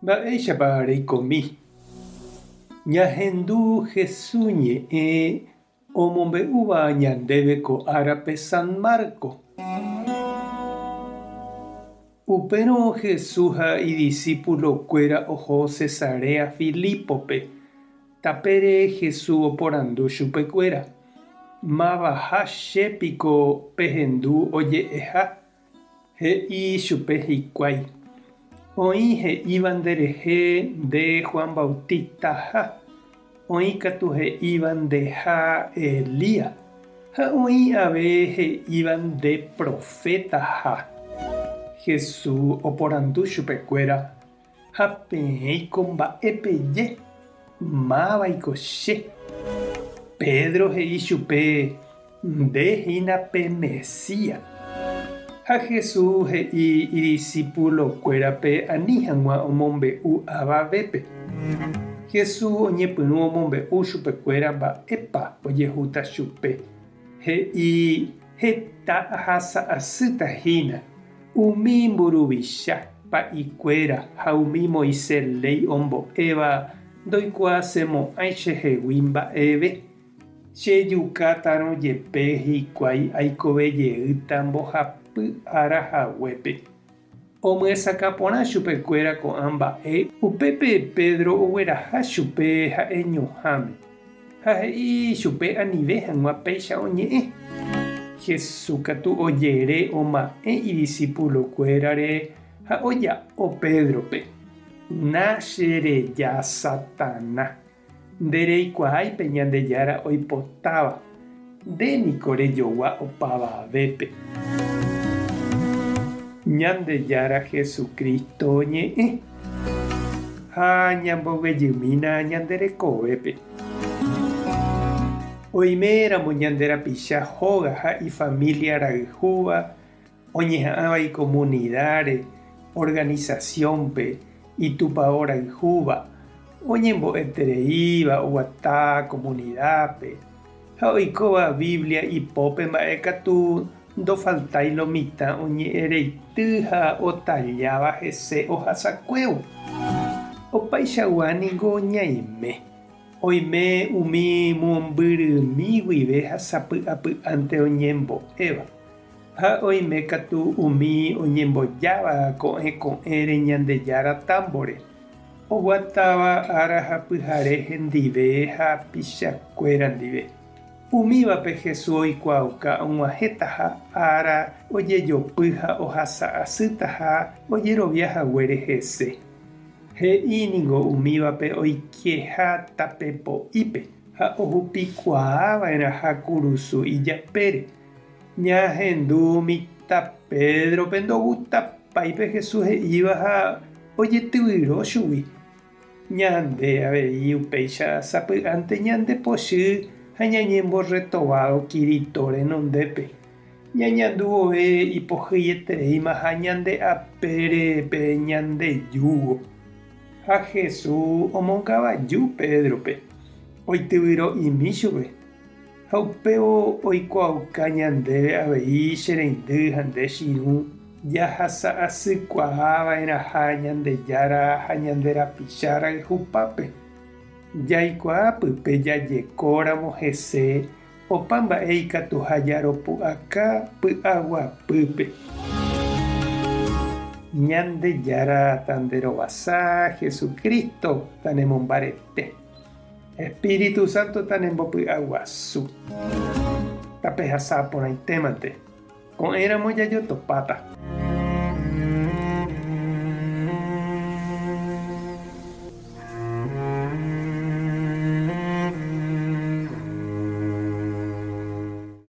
Mba'éichapa reikomi. Ñahendu Jesús ñe'ẽ omombe'úva ñandéve ko árape San Marco. Upérõ Jesús ha idiscípulokuéra oho Cesarea Filípope. Tapére Jesús oporandu chupekuéra. Mavaha chépiko pehendu oje'eha. He'i chupe hikuái. Oĩ he'íva nderehe nde Juan Bautistaha. Oĩ katu he'íva ndeha Elías. Ha oĩ ave he'íva nde profetaha. Jesús oporandu chupekuéra ha peẽiko mba'epeje. Máva'iko che. Pedro he'i chupe ndehína pe Mesías. Ha Jesús he'i idiscípulokuérape ani hag̃ua omombe'u avavépe. Jesús oñepyrũ omombe'u chupekuéra mba'épa ojehúta chupe. He'i heta ahasa'asýtahína. Umi mburuvicha pa'ikuéra ha umi Moisés ombo'éva ndoikuaasemo'ãi chehegui mba'eve. Chejukátaro jepe hikuái aikovejeýta mbohapy arahaguépe. Omyesaka porã chupekuéra ko'ã mba'e upépe Pedro ogueraha chupe ha'eñuháme. Ha he'i chupe anive hag̃ua péicha oñe'ẽ. Jesús katu ojere oma'ẽ idiscípulokuérare ha oja'o Pedrope. Nachereja Satanás. Ndereikuaáipe Ñandejára oipotáva. Ndéniko rejogua opavavépe. Ñandejára Jesucristo ñe'ẽ. Ha ñambovejymína ñanderekovépe. Oiméramo ñanderapicha hóga ha ifamilia rayhúva oñeha'ãva ikomunidáre, organizaciónpe itupão rayhúva oñembo'etereíva oguata comunidápe ha oikóva Biblia ipópe mba'ekatu ndofaltái lo mitã oñe'ẽreity ha otajáva hese ohasakuévo. Opaichagua niko ñaime. Oime umi mombyrymi guive ha sapy'apy'ánte oñembo'éva. Ha oime katu umi oñembojáva ko'ẽre Ñandejára támbore. Oguatáva ára ha pyhare hendive ha pichakuéra ndive. Umívape Jesús oikuauka og̃uahẽta ha ára ojejopy ha ohasa'asýta ha ojeroviahaguére hese. He'íniko umívape oikeha tapepo'ípe ha ohupikuaava'erã ha kurusu ijapére. Ñahendu mitã Pedrope ndogutapáipe Jesús he'íva ha ojetyvyrõ chugui. Ñande avei upéicha sapy'ánte ñandepochy ha ñañemborretovado Kirito renondépe. Ñañandu vove ipohyetereíma ha ñande'apérepe ñandejúvo. Ha Jesús omonkavaju Pedrope. Oityvyro'imi chupe. Ha upévo oikuauka ñandéve avei chereindy ha nde chiru jahasa'asykuaava'erã ha Ñandejára ha ñanderapicha rayhupápe. Jaikuaa pype jajekóramo hese opa mba'e ikatu ha jaropu'aka py'aguapýpe. Ñandejára tanderovasa Jesucristo tanemombarete. Espíritu Santo tanembopy'aguasu. Tape hasã porãitémante. Ko'ẽramo jajotopáta.